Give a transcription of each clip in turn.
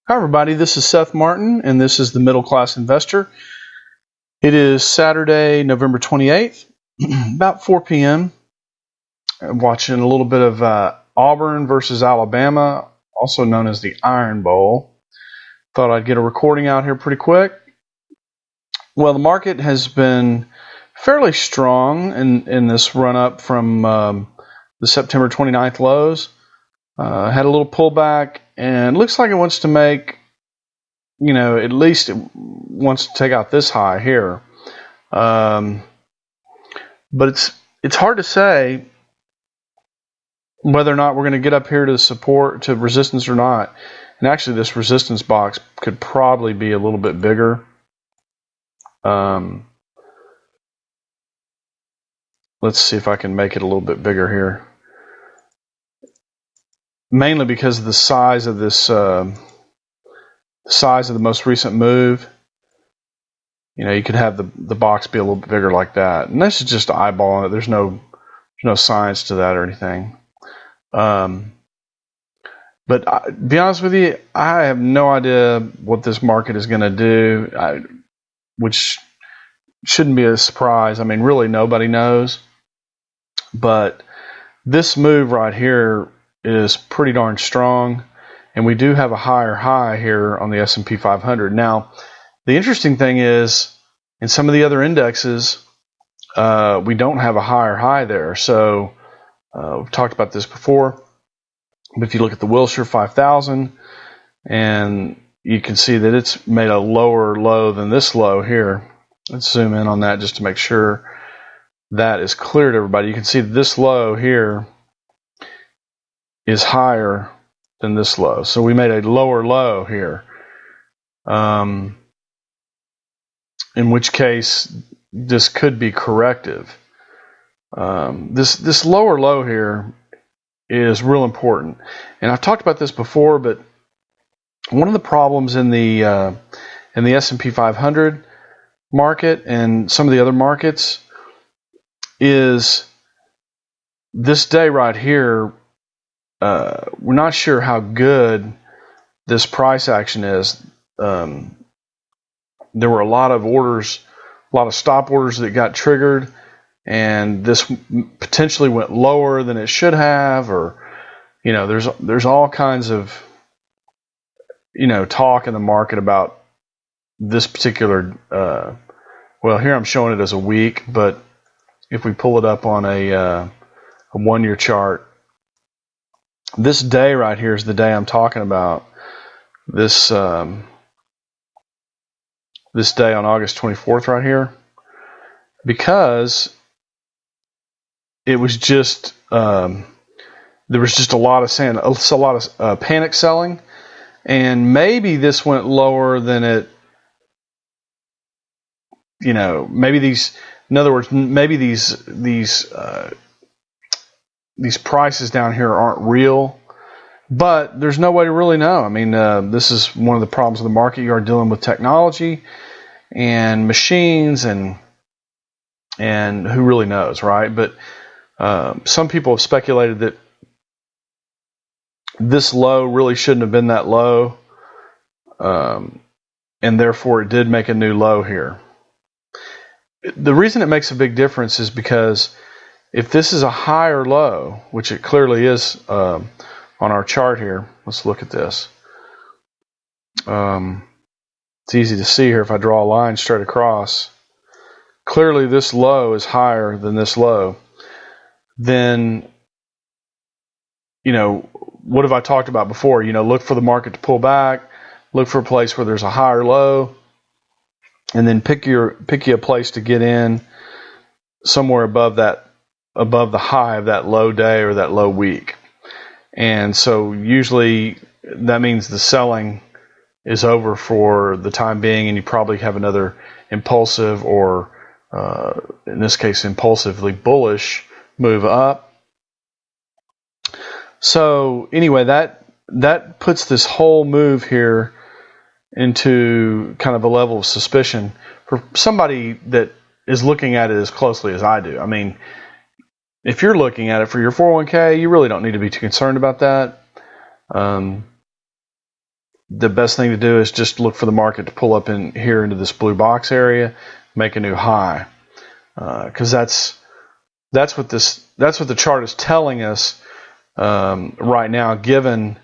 Hi everybody, this is Seth Martin and this is the Middle Class Investor. It is Saturday, November 28th, about 4 p.m. I'm watching a little bit of Auburn versus Alabama, also known as the Iron Bowl. Thought I'd get a recording out here pretty quick. Well, the market has been fairly strong in this run-up from the September 29th lows. Had a little pullback, and looks like it wants to make, at least it wants to take out this high here. But it's hard to say whether or not we're going to get up here to support, to resistance or not. And actually, this resistance box could probably be a little bit bigger. Let's see if I can make it a little bit bigger here. Mainly because of the size of this, the size of the most recent move. You could have the box be a little bit bigger like that. And this is just eyeballing it. There's no science to that or anything. But to be honest with you, I have no idea what this market is going to do, which shouldn't be a surprise. I mean, really nobody knows. But this move right here is pretty darn strong, and we do have a higher high here on the S&P 500. Now, the interesting thing is, in some of the other indexes, we don't have a higher high there. So we've talked about this before, but if you look at the Wilshire 5000, and you can see that it's made a lower low than this low here. Let's zoom in on that just to make sure that is clear to everybody. You can see this low here is higher than this low. So we made a lower low here. In which case this could be corrective. This lower low here is real important. And I've talked about this before, but one of the problems in the S&P 500 market and some of the other markets is this day right here. We're not sure how good this price action is. There were a lot of orders, a lot of stop orders that got triggered, and this potentially went lower than it should have, or there's all kinds of talk in the market about this particular. Well, here I'm showing it as a week, but if we pull it up on a 1-year chart. This day right here is the day I'm talking about. This this day on August 24th right here, because it was just there was just a lot of panic selling, and maybe this went lower than it. Maybe these. In other words, maybe these prices down here aren't real, but there's no way to really know. I mean, this is one of the problems of the market. You are dealing with technology and machines, and who really knows, right? But some people have speculated that this low really shouldn't have been that low, and therefore it did make a new low here. The reason it makes a big difference is because if this is a higher low, which it clearly is on our chart here, let's look at this. It's easy to see here if I draw a line straight across. Clearly this low is higher than this low. Then, what have I talked about before? Look for the market to pull back, look for a place where there's a higher low, and then pick you a place to get in somewhere above the high of that low day or that low week. And so usually that means the selling is over for the time being, and you probably have another impulsive, or in this case impulsively bullish move up. So anyway, that puts this whole move here into kind of a level of suspicion for somebody that is looking at it as closely as I do. I mean, if you're looking at it for your 401k, you really don't need to be too concerned about that. the best thing to do is just look for the market to pull up in here into this blue box area, make a new high, because that's what the chart is telling us right now, given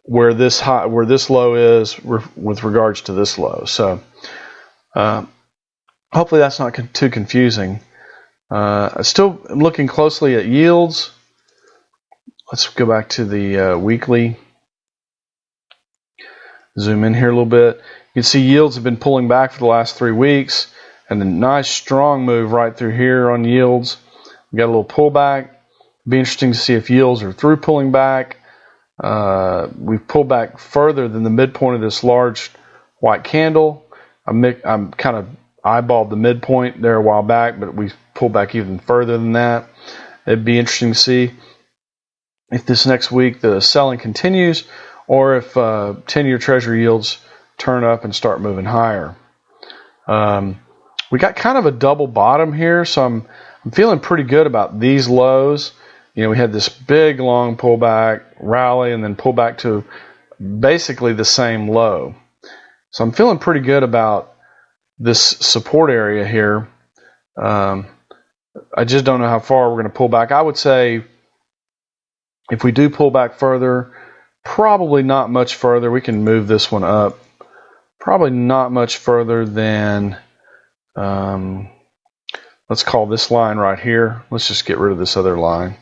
where this low is with regards to this low. So hopefully that's not too confusing. Still looking closely at yields. Let's go back to the weekly. Zoom in here a little bit. You can see yields have been pulling back for the last 3 weeks, and a nice strong move right through here on yields. We got a little pullback. Be interesting to see if yields are through pulling back. We've pulled back further than the midpoint of this large white candle. I'm kind of eyeballed the midpoint there a while back, but we pulled back even further than that. It'd be interesting to see if this next week the selling continues, or if 10-year Treasury yields turn up and start moving higher. We got kind of a double bottom here, so I'm feeling pretty good about these lows. You know, we had this big long pullback, rally, and then pull back to basically the same low. So I'm feeling pretty good about this support area here. I just don't know how far we're going to pull back. I would say if we do pull back further, probably not much further. We can move this one up. Probably not much further than, let's call this line right here. Let's just get rid of this other line.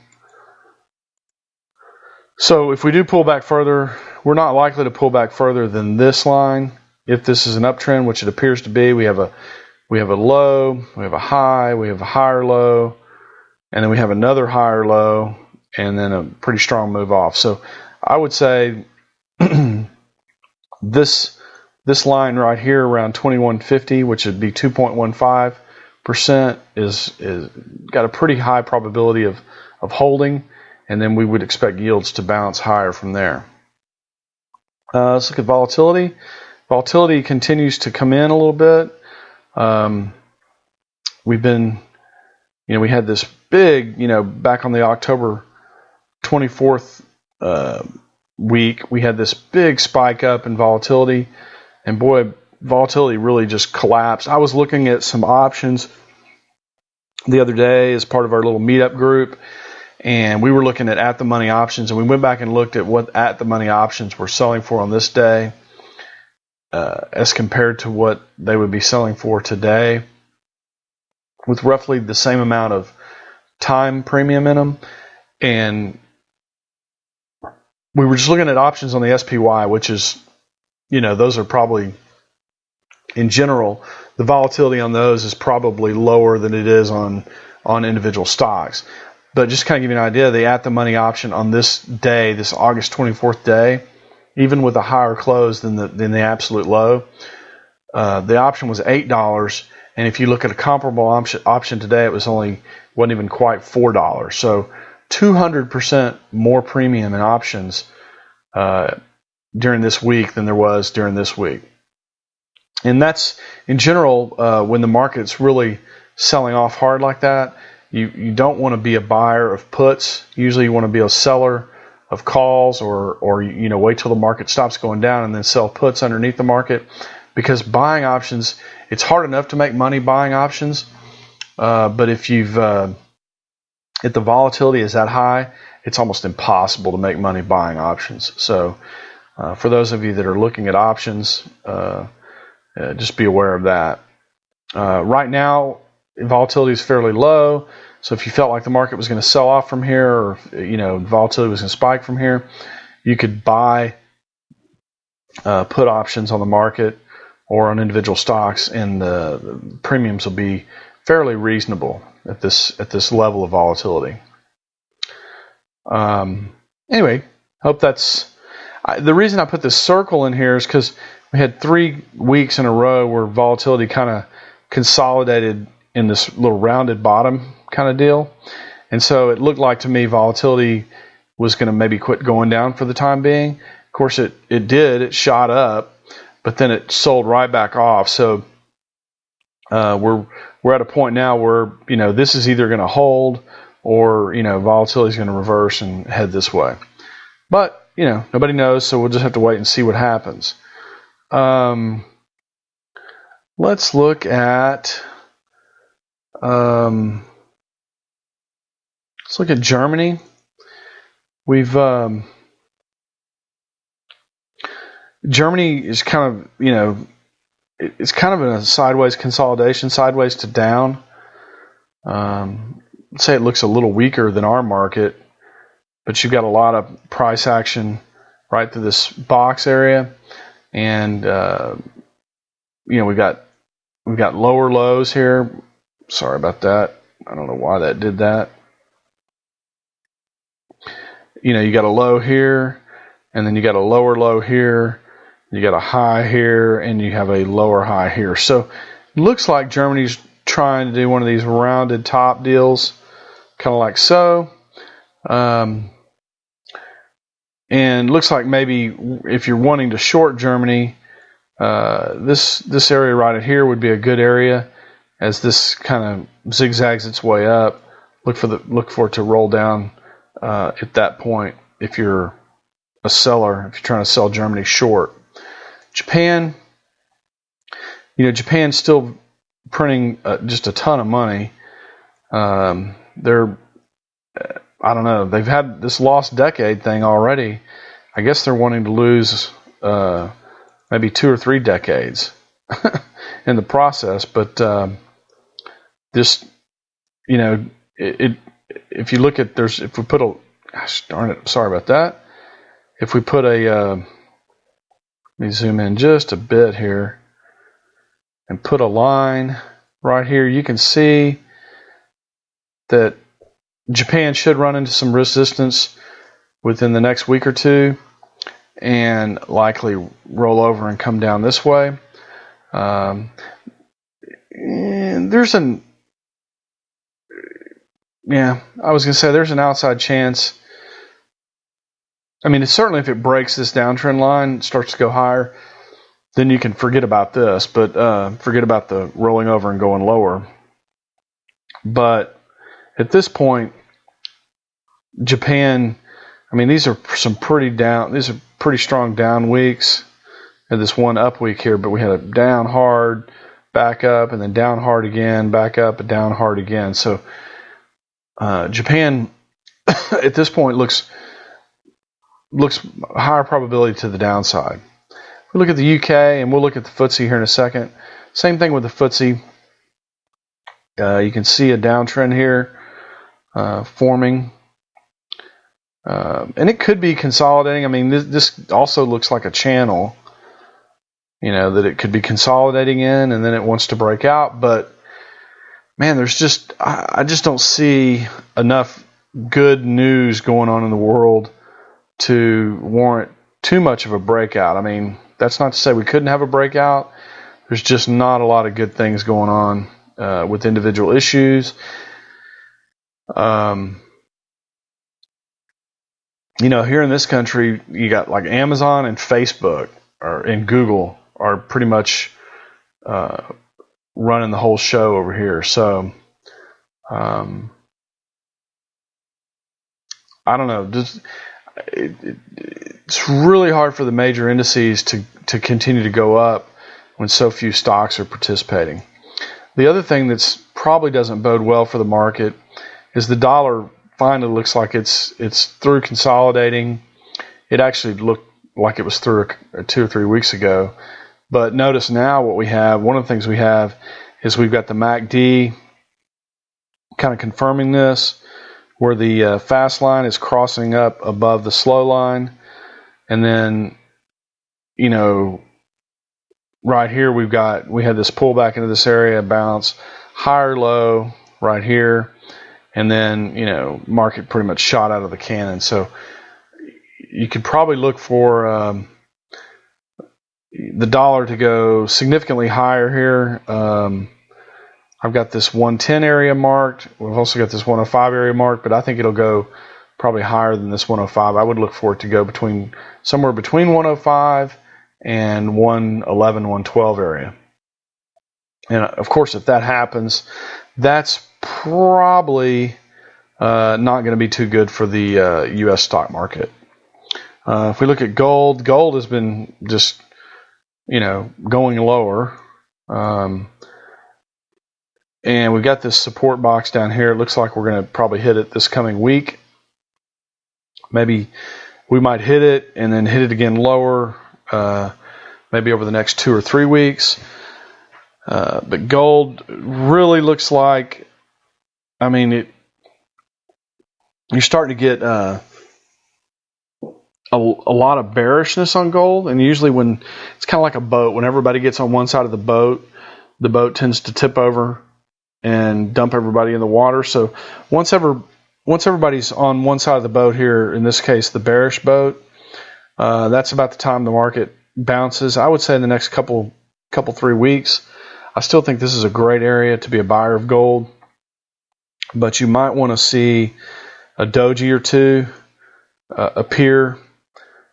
So if we do pull back further, we're not likely to pull back further than this line. If this is an uptrend, which it appears to be, we have a low, we have a high, we have a higher low, and then we have another higher low, and then a pretty strong move off. So I would say this line right here around 2150, which would be 2.15%, is got a pretty high probability of holding, and then we would expect yields to bounce higher from there. Let's look at volatility. Volatility continues to come in a little bit. We've been, we had this big, back on the October 24th week, we had this big spike up in volatility, and boy, volatility really just collapsed. I was looking at some options the other day as part of our little meetup group, and we were looking at the money options, and we went back and looked at what at the money options were selling for on this day as compared to what they would be selling for today, with roughly the same amount of time premium in them. And we were just looking at options on the SPY, which is, those are probably, in general, the volatility on those is probably lower than it is on individual stocks. But just kind of give you an idea, the at-the-money option on this day, this August 24th day, even with a higher close than the absolute low, the option was $8. And if you look at a comparable option today, it wasn't even quite $4. So 200% more premium in options during this week than there was during this week. And that's, in general, when the market's really selling off hard like that, you don't want to be a buyer of puts. Usually you want to be a seller of calls, or wait till the market stops going down and then sell puts underneath the market. Because buying options, it's hard enough to make money buying options, but if if the volatility is that high, it's almost impossible to make money buying options. So for those of you that are looking at options, just be aware of that. Right now, volatility is fairly low, so if you felt like the market was going to sell off from here, or volatility was going to spike from here, you could buy put options on the market or on individual stocks, and the premiums will be fairly reasonable at this level of volatility. Anyway, hope that's the reason I put this circle in here is because we had 3 weeks in a row where volatility kind of consolidated in this little rounded bottom kind of deal, and so it looked like to me volatility was going to maybe quit going down for the time being. Of course, it did. It shot up, but then it sold right back off. So we're at a point now where this is either going to hold, or volatility is going to reverse and head this way. But nobody knows, so we'll just have to wait and see what happens. Let's look at Germany. We've Germany is kind of, it's kind of in a sideways consolidation, sideways to down. Let's say it looks a little weaker than our market, but you've got a lot of price action right through this box area, and we've got lower lows here. Sorry about that. I don't know why that did that. You got a low here, and then you got a lower low here, you got a high here, and you have a lower high here. So it looks like Germany's trying to do one of these rounded top deals, kind of like so. And looks like maybe if you're wanting to short Germany, this area right here would be a good area, as this kind of zigzags its way up. Look for it to roll down at that point if you're a seller, if you're trying to sell Germany short. Japan, Japan's still printing just a ton of money. They're, I don't know, they've had this lost decade thing already. I guess they're wanting to lose maybe 2 or 3 decades in the process. But this, if you look at, if we put a, gosh darn it, sorry about that. If we put a, let me zoom in just a bit here and put a line right here, you can see that Japan should run into some resistance within the next week or two and likely roll over and come down this way. And there's an outside chance. I mean, it's certainly, if it breaks this downtrend line, starts to go higher, then you can forget about this, but forget about the rolling over and going lower. But at this point, Japan, I mean, these are pretty strong down weeks. Had this one up week here, but we had a down hard, back up, and then down hard again, back up, and down hard again. So Japan at this point looks higher probability to the downside. If we look at the UK, and we'll look at the FTSE here in a second. Same thing with the FTSE. You can see a downtrend here forming. And it could be consolidating. I mean, this also looks like a channel, that it could be consolidating in, and then it wants to break out. But, man, I just don't see enough good news going on in the world to warrant too much of a breakout. I mean, that's not to say we couldn't have a breakout. There's just not a lot of good things going on with individual issues. Here in this country, you got like Amazon and Facebook and Google are pretty much running the whole show over here. So, I don't know. It's really hard for the major indices to continue to go up when so few stocks are participating. The other thing that's probably doesn't bode well for the market is the dollar finally looks like it's through consolidating. It actually looked like it was through 2 or 3 weeks ago. But notice now what we have, one of the things we have is we've got the MACD kind of confirming this, where the fast line is crossing up above the slow line. And then, right here we had this pullback into this area, bounce, higher low right here. And then, market pretty much shot out of the cannon. So you could probably look for the dollar to go significantly higher here. I've got this 110 area marked. We've also got this 105 area marked, but I think it'll go probably higher than this 105. I would look for it to go somewhere between 105 and 111, 112 area. And of course, if that happens, that's probably not going to be too good for the U.S. stock market. If we look at gold, gold has been just, going lower. And we've got this support box down here. It looks like we're going to probably hit it this coming week. Maybe we might hit it and then hit it again lower, maybe over the next 2 or 3 weeks. But gold really looks like, you're starting to get a lot of bearishness on gold. And usually when it's kind of like a boat, when everybody gets on one side of the boat tends to tip over and dump everybody in the water. So once everybody's on one side of the boat here, in this case the bearish boat, that's about the time the market bounces. I would say in the next couple 3 weeks. I still think this is a great area to be a buyer of gold, but you might want to see a doji or two appear.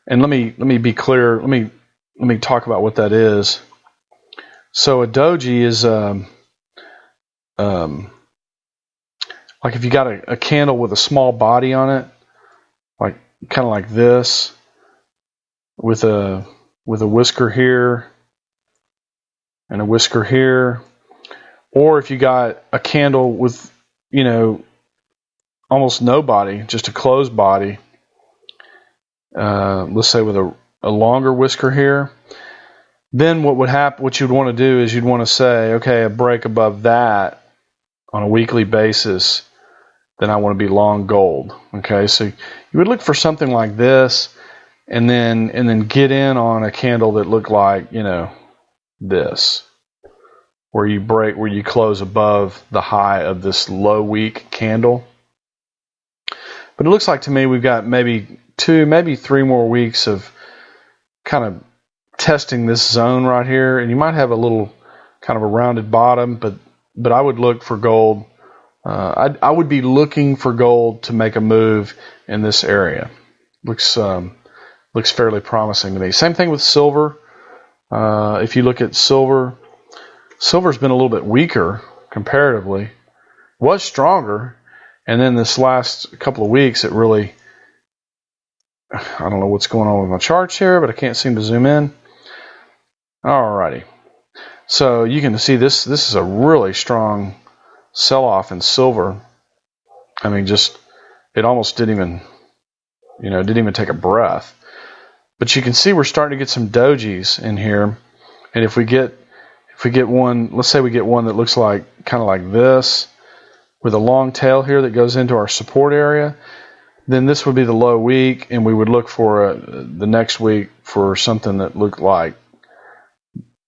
And let me be clear. Let me talk about what that is. So a doji is like if you got a candle with a small body on it, like kind of like this, with a whisker here and a whisker here, or if you got a candle with almost no body, just a closed body, let's say with a longer whisker here, then what would happen? What you'd want to do is you'd want to say, okay, a break above that on a weekly basis, then I want to be long gold. Okay, so you would look for something like this, and then get in on a candle that looked like this, where you close above the high of this low week candle. But it looks like to me we've got maybe 2, maybe 3 more weeks of kind of testing this zone right here, and you might have a little kind of a rounded bottom, but I would look for gold. I would be looking for gold to make a move in this area. Looks fairly promising to me. Same thing with silver. If you look at silver's been a little bit weaker comparatively. Was stronger, and then this last couple of weeks it really, I don't know what's going on with my charts here, but I can't seem to zoom in. Alrighty. So you can see this is a really strong sell-off in silver. It almost didn't even take a breath. But you can see we're starting to get some dojis in here. And if we get one, let's say we get one that looks like kind of like this, with a long tail here that goes into our support area, then this would be the low week, and we would look for the next week for something that looked like,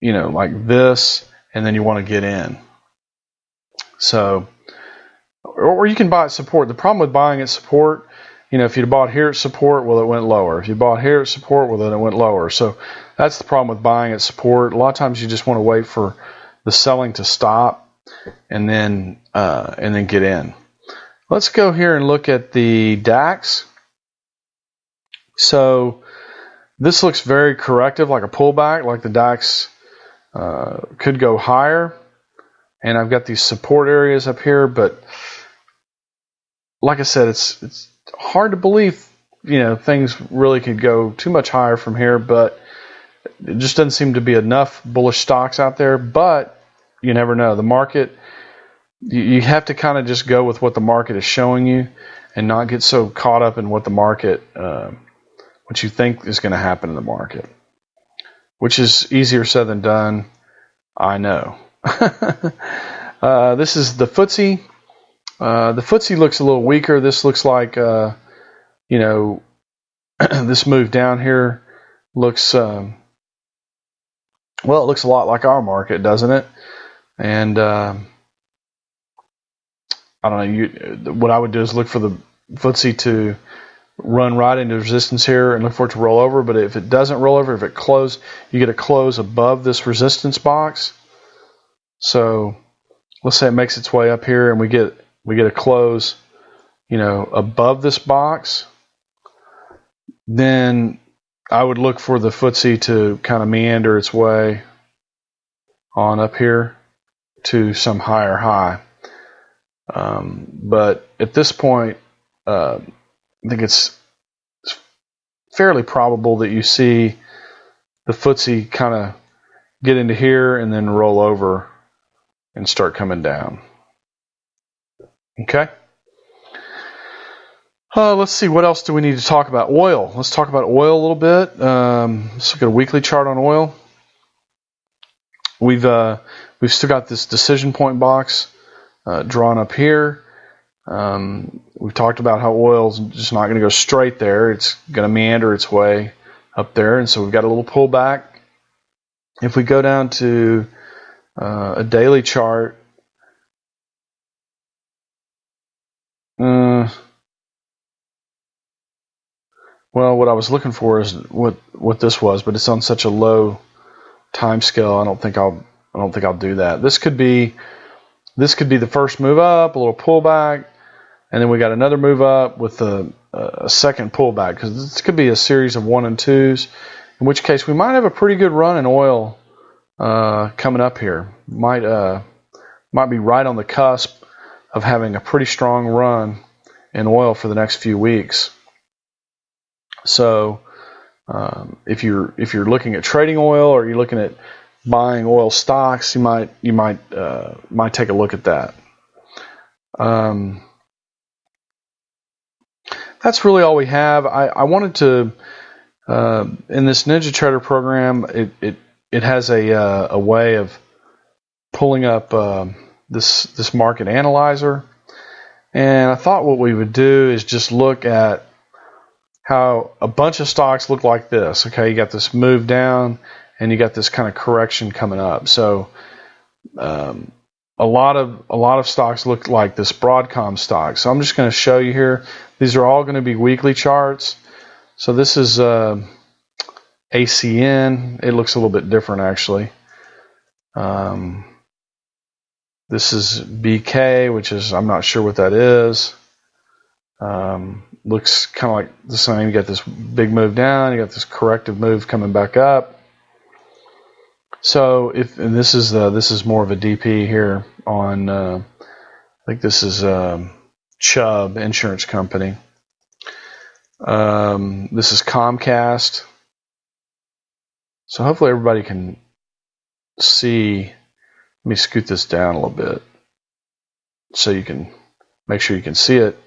like this, and then you want to get in. So, or you can buy at support. The problem with buying at support, if you'd bought here at support, well, it went lower. If you bought here at support, well, then it went lower. So that's the problem with buying at support. A lot of times you just want to wait for the selling to stop and then get in. Let's go here and look at the DAX. So this looks very corrective, like a pullback, like the DAX could go higher. And I've got these support areas up here, but like I said, it's hard to believe, things really could go too much higher from here, but it just doesn't seem to be enough bullish stocks out there. But you never know. The market, you have to kind of just go with what the market is showing you and not get so caught up in what the market, what you think is going to happen in the market, which is easier said than done. I know. This is the FTSE. The FTSE looks a little weaker. This looks like, this move down here looks, it looks a lot like our market, doesn't it? And I don't know. What I would do is look for the FTSE to run right into resistance here and look for it to roll over. But if it doesn't roll over, if it closes, you get a close above this resistance box. So let's say it makes its way up here and we get a close, above this box. Then I would look for the FTSE to kind of meander its way on up here to some higher high. But at this point, I think it's fairly probable that you see the FTSE kind of get into here and then roll over and start coming down. Okay. Let's see, what else do we need to talk about? Oil. Let's talk about oil a little bit. Let's look at a weekly chart on oil. We've still got this decision point box drawn up here. We've talked about how oil's just not going to go straight there. It's going to meander its way up there, and so we've got a little pullback. If we go down to a daily chart, well, what I was looking for is what this was, but it's on such a low time scale. I don't think I'll do that. This could be the first move up, a little pullback, and then we got another move up with a second pullback, because this could be a series of 1 and 2s, in which case we might have a pretty good run in oil coming up here. Might be right on the cusp of having a pretty strong run in oil for the next few weeks. So if you're looking at trading oil, or you're looking at buying oil stocks, you might take a look at that. That's really all we have. I wanted to in this Ninja Trader program, it has a way of pulling up this market analyzer, and I thought what we would do is just look at how a bunch of stocks look like this. Okay, you got this move down, and you got this kind of correction coming up. So a lot of stocks look like this Broadcom stock. So I'm just going to show you here. These are all going to be weekly charts. So this is ACN. It looks a little bit different, actually. This is BK, which is, I'm not sure what that is. Looks kind of like the same. You got this big move down, you got this corrective move coming back up. So this is more of a DP here on I think this is Chubb Insurance Company. This is Comcast. So hopefully everybody can see. Let me scoot this down a little bit so you can make sure you can see it.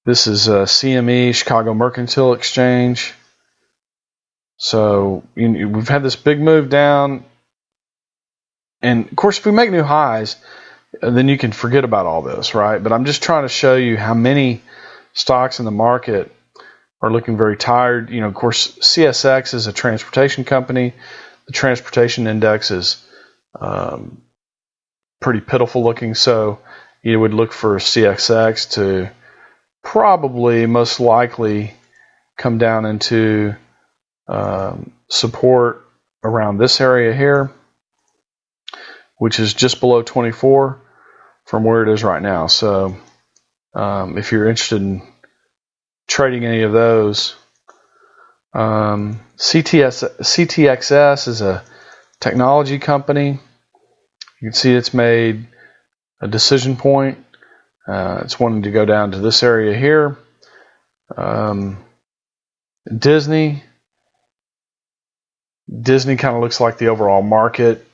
This is CME, Chicago Mercantile Exchange. So we've had this big move down, and of course if we make new highs, then you can forget about all this, right? But I'm just trying to show you how many stocks in the market are looking very tired. Of course, CSX is a transportation company. The transportation index is pretty pitiful looking, so you would look for CXX to probably most likely come down into support around this area here, which is just below 24 from where it is right now. So if you're interested in trading any of those, CTXS is a technology company. You can see it's made a decision point. It's wanting to go down to this area here. Disney kind of looks like the overall market.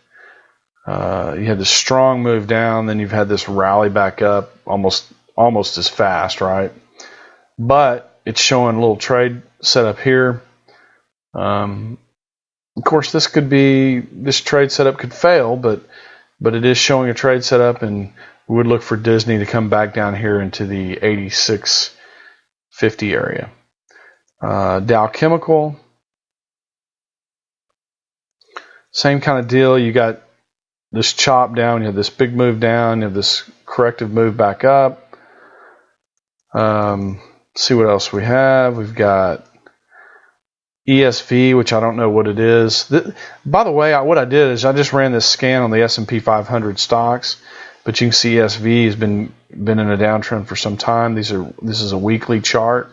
You had this strong move down, then you've had this rally back up almost as fast, right? But it's showing a little trade setup here. Of course, this trade setup could fail, but it is showing a trade setup, and we would look for Disney to come back down here into the 86.50 area. Dow Chemical, same kind of deal. You got this chop down, you have this big move down, you have this corrective move back up. See what else we have. We've got ESV, which I don't know what it is. By the way, what I did is I just ran this scan on the S&P 500 stocks, but you can see ESV has been in a downtrend for some time. This is a weekly chart.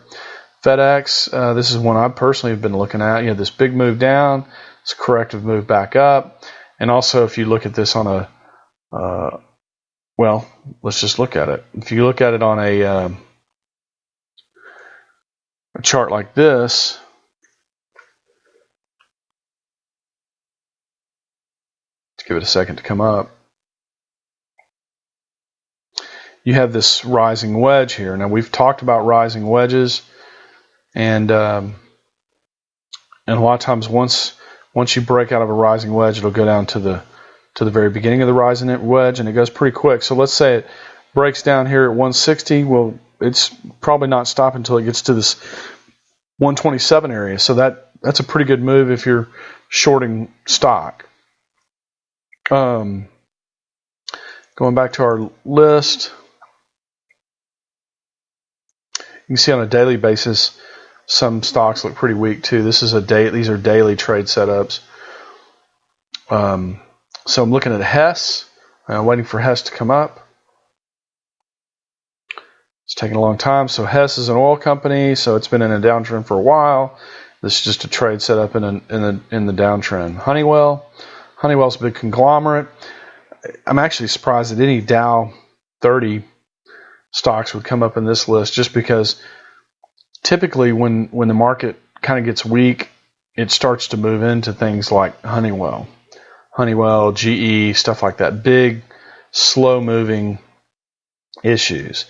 FedEx, this is one I personally have been looking at. You have this big move down, this corrective move back up, and also if you look at this on let's just look at it. If you look at it on a a chart like this, let's give it a second to come up, you have this rising wedge here. Now we've talked about rising wedges, and a lot of times once you break out of a rising wedge, it'll go down to the very beginning of the rising wedge, and it goes pretty quick. So let's say it breaks down here at 160. Well, it's probably not stopping until it gets to this 127 area. So that's a pretty good move if you're shorting stock. Going back to our list, you can see on a daily basis some stocks look pretty weak too. These are daily trade setups. So I'm looking at Hess, waiting for Hess to come up. It's taking a long time. So Hess is an oil company, so it's been in a downtrend for a while. This is just a trade setup in the downtrend. Honeywell's a big conglomerate. I'm actually surprised that any Dow 30 stocks would come up in this list, just because typically when the market kind of gets weak, it starts to move into things like Honeywell, GE, stuff like that. Big, slow-moving issues.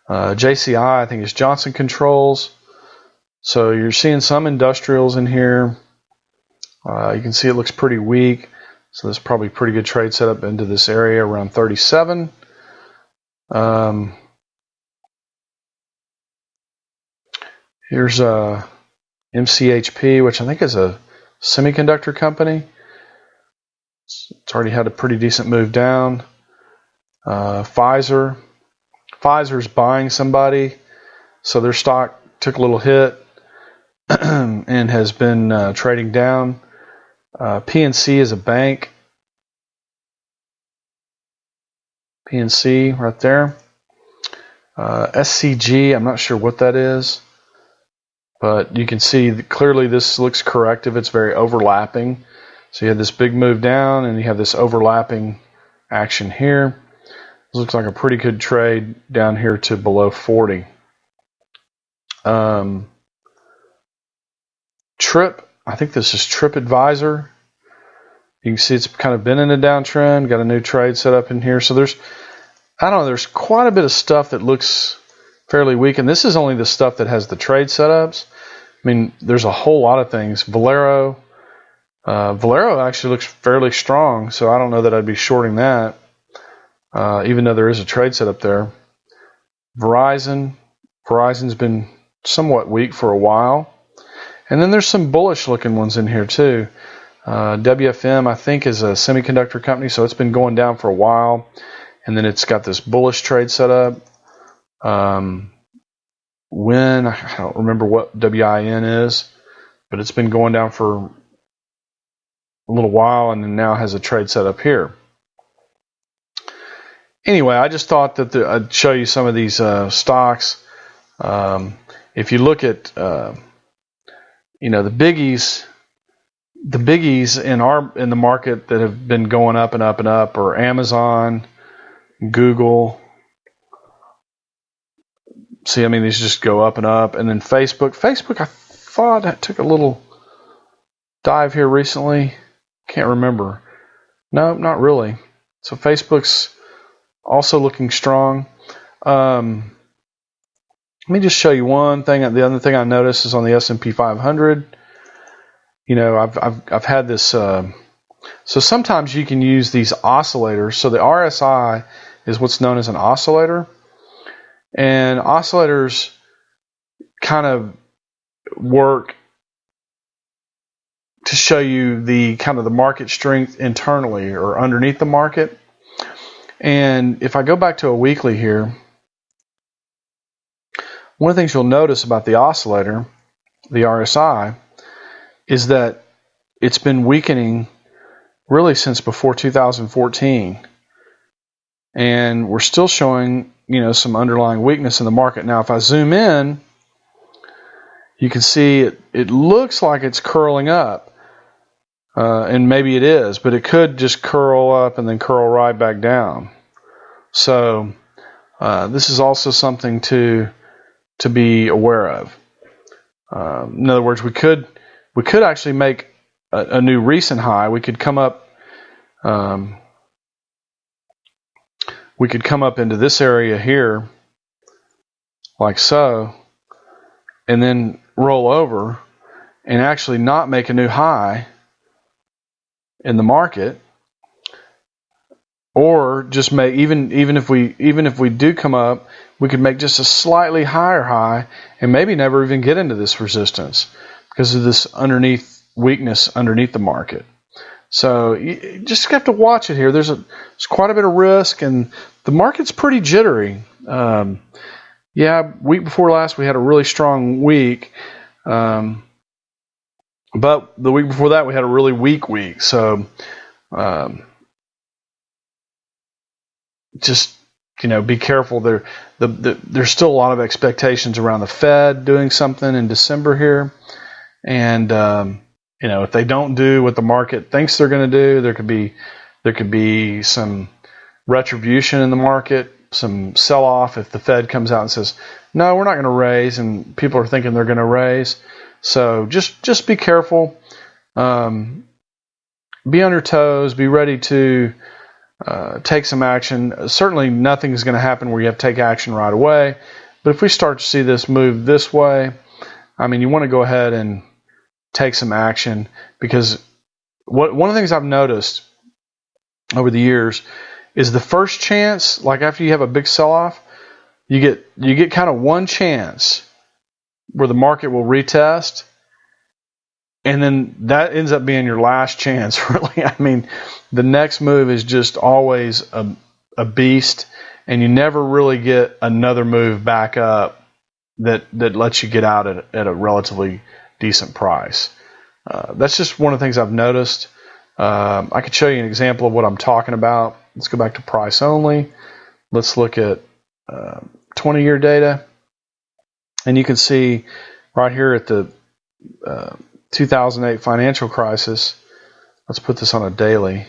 JCI, I think, is Johnson Controls. So you're seeing some industrials in here. You can see it looks pretty weak. So there's probably pretty good trade setup into this area around 37. Here's MCHP, which I think is a semiconductor company. It's already had a pretty decent move down. Pfizer's buying somebody, so their stock took a little hit and has been trading down. PNC is a bank. PNC right there. SCG, I'm not sure what that is, but you can see that clearly this looks corrective. It's very overlapping. So you have this big move down and you have this overlapping action here. This looks like a pretty good trade down here to below 40. Trip, I think this is TripAdvisor. You can see it's kind of been in a downtrend, got a new trade set up in here. So there's quite a bit of stuff that looks fairly weak. And this is only the stuff that has the trade setups. I mean, there's a whole lot of things. Valero actually looks fairly strong, so I don't know that I'd be shorting that, even though there is a trade setup there. Verizon's been somewhat weak for a while. And then there's some bullish looking ones in here too. WFM, I think, is a semiconductor company, so it's been going down for a while. And then it's got this bullish trade setup. WIN, I don't remember what WIN is, but it's been going down for a little while and then now has a trade setup here. Anyway, I just thought that I'd show you some of these stocks. If you look at the biggies in the market that have been going up and up and up are Amazon, Google. See, I mean, these just go up and up. And then Facebook. Facebook, I thought that took a little dive here recently. Can't remember. No, not really. So Facebook's also looking strong. Let me just show you one thing. The other thing I noticed is on the S&P 500. I've had this. So sometimes you can use these oscillators. So the RSI is what's known as an oscillator. And oscillators kind of work to show you the kind of the market strength internally or underneath the market. And if I go back to a weekly here, one of the things you'll notice about the oscillator, the RSI, is that it's been weakening really since before 2014. And we're still showing, some underlying weakness in the market. Now, if I zoom in, you can see it looks like it's curling up. And maybe it is, but it could just curl up and then curl right back down. So this is also something to be aware of. In other words, we could actually make a new recent high. We could come up into this area here, like so, and then roll over and actually not make a new high in the market, or just make even if we do come up, we could make just a slightly higher high and maybe never even get into this resistance because of this weakness underneath the market. So you just have to watch it here. There's quite a bit of risk, and the market's pretty jittery. Week before last we had a really strong week, but the week before that we had a really weak week. So just be careful. There's still a lot of expectations around the Fed doing something in December here, and if they don't do what the market thinks they're going to do, there could be some retribution in the market, some sell-off if the Fed comes out and says, no, we're not going to raise, and people are thinking they're going to raise. So just be careful. Be on your toes. Be ready to take some action. Certainly nothing's going to happen where you have to take action right away. But if we start to see this move this way, you want to go ahead and take some action, because one of the things I've noticed over the years is the first chance, like after you have a big sell-off, you get kind of one chance where the market will retest, and then that ends up being your last chance, really. The next move is just always a beast, and you never really get another move back up that lets you get out at a relatively decent price. That's just one of the things I've noticed. I could show you an example of what I'm talking about. Let's go back to price only. Let's look at 20-year data. And you can see right here at the 2008 financial crisis, let's put this on a daily.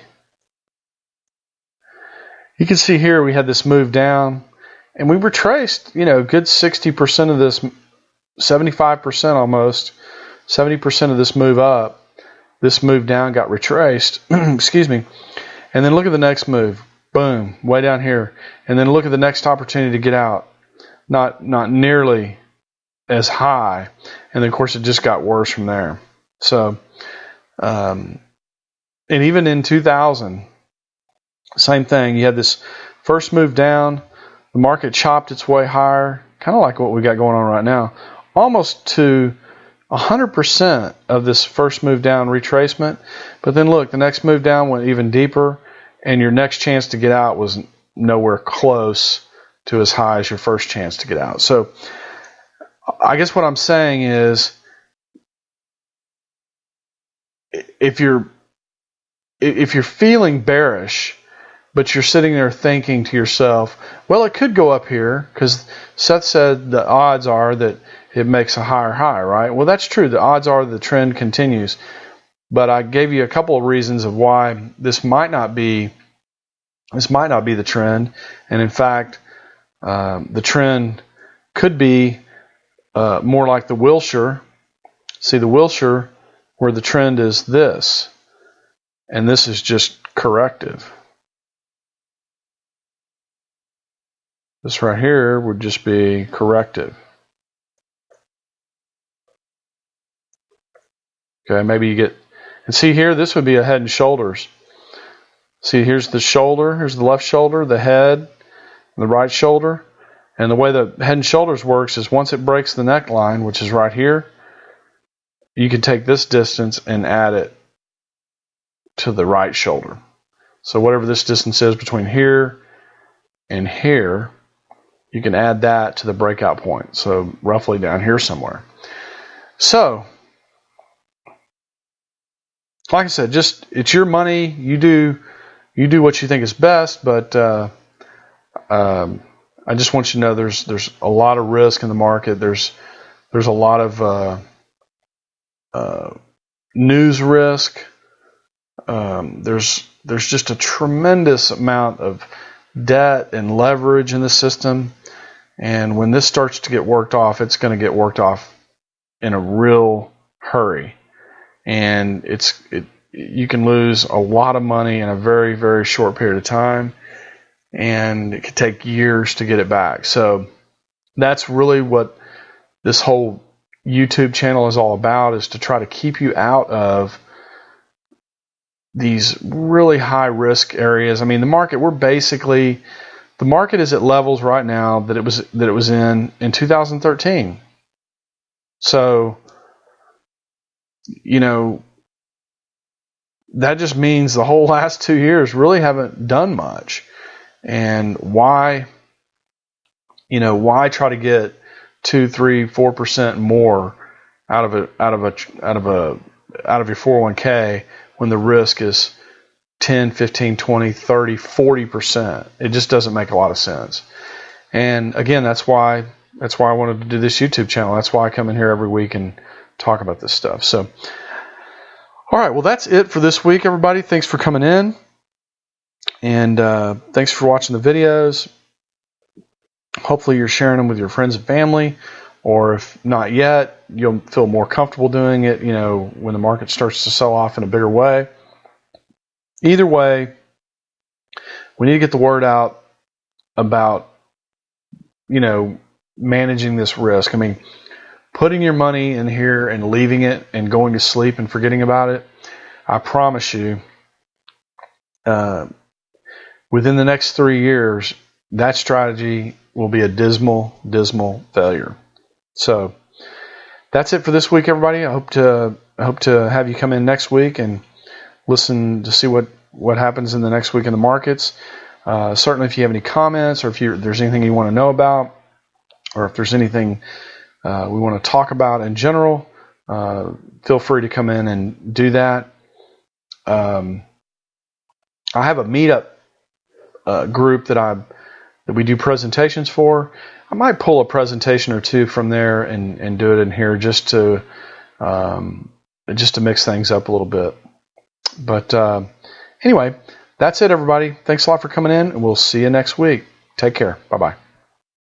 You can see here we had this move down, and we retraced, good 60% of this, 75% almost, 70% of this move up. This move down got retraced, excuse me. And then look at the next move. Boom, way down here. And then look at the next opportunity to get out. Not nearly as high. And then, of course, it just got worse from there. So, and even in 2000, same thing. You had this first move down. The market chopped its way higher, kind of like what we got going on right now, almost to 100% of this first move down retracement. But then look, the next move down went even deeper, and your next chance to get out was nowhere close to as high as your first chance to get out. So I guess what I'm saying is, if you're feeling bearish, but you're sitting there thinking to yourself, well, it could go up here, because Seth said the odds are that it makes a higher high, right? Well, that's true. The odds are the trend continues. But I gave you a couple of reasons of why this might not be the trend. And in fact, the trend could be more like the Wilshire. See, the Wilshire, where the trend is this, and this is just corrective. This right here would just be corrective. Okay, maybe you get, and see here, this would be a head and shoulders. See, here's the shoulder, here's the left shoulder, the head, the right shoulder. And the way the head and shoulders works is once it breaks the neckline, which is right here, you can take this distance and add it to the right shoulder. So whatever this distance is between here and here, you can add that to the breakout point. So roughly down here somewhere. So, like I said, just it's your money. You do what you think is best, but I just want you to know there's a lot of risk in the market. There's a lot of news risk. There's just a tremendous amount of debt and leverage in the system, and when this starts to get worked off, it's going to get worked off in a real hurry, and you can lose a lot of money in a very, very short period of time, and it could take years to get it back. So that's really what this whole YouTube channel is all about, is to try to keep you out of these really high risk areas. I mean, the market is at levels right now that it was in 2013. So, that just means the whole last 2 years really haven't done much. And why try to get 2, 3, 4% more out of your 401k when the risk is 10, 15, 20, 30, 40%? It just doesn't make a lot of sense. And again, that's why I wanted to do this YouTube channel. That's why I come in here every week and talk about this stuff. So, all right, well, that's it for this week, everybody. Thanks for coming in, and thanks for watching the videos. Hopefully you're sharing them with your friends and family, or if not yet, you'll feel more comfortable doing it, when the market starts to sell off in a bigger way. Either way, we need to get the word out about, managing this risk. I mean, putting your money in here and leaving it and going to sleep and forgetting about it, I promise you, within the next 3 years, that strategy will be a dismal, dismal failure. So that's it for this week, everybody. I hope to have you come in next week and listen to see what happens in the next week in the markets. Certainly, if you have any comments, or if there's anything you want to know about, or if there's anything we want to talk about in general, feel free to come in and do that. I have a meetup group that we do presentations for. I might pull a presentation or two from there and do it in here just to mix things up a little bit. But anyway, that's it, everybody. Thanks a lot for coming in, and we'll see you next week. Take care. Bye-bye.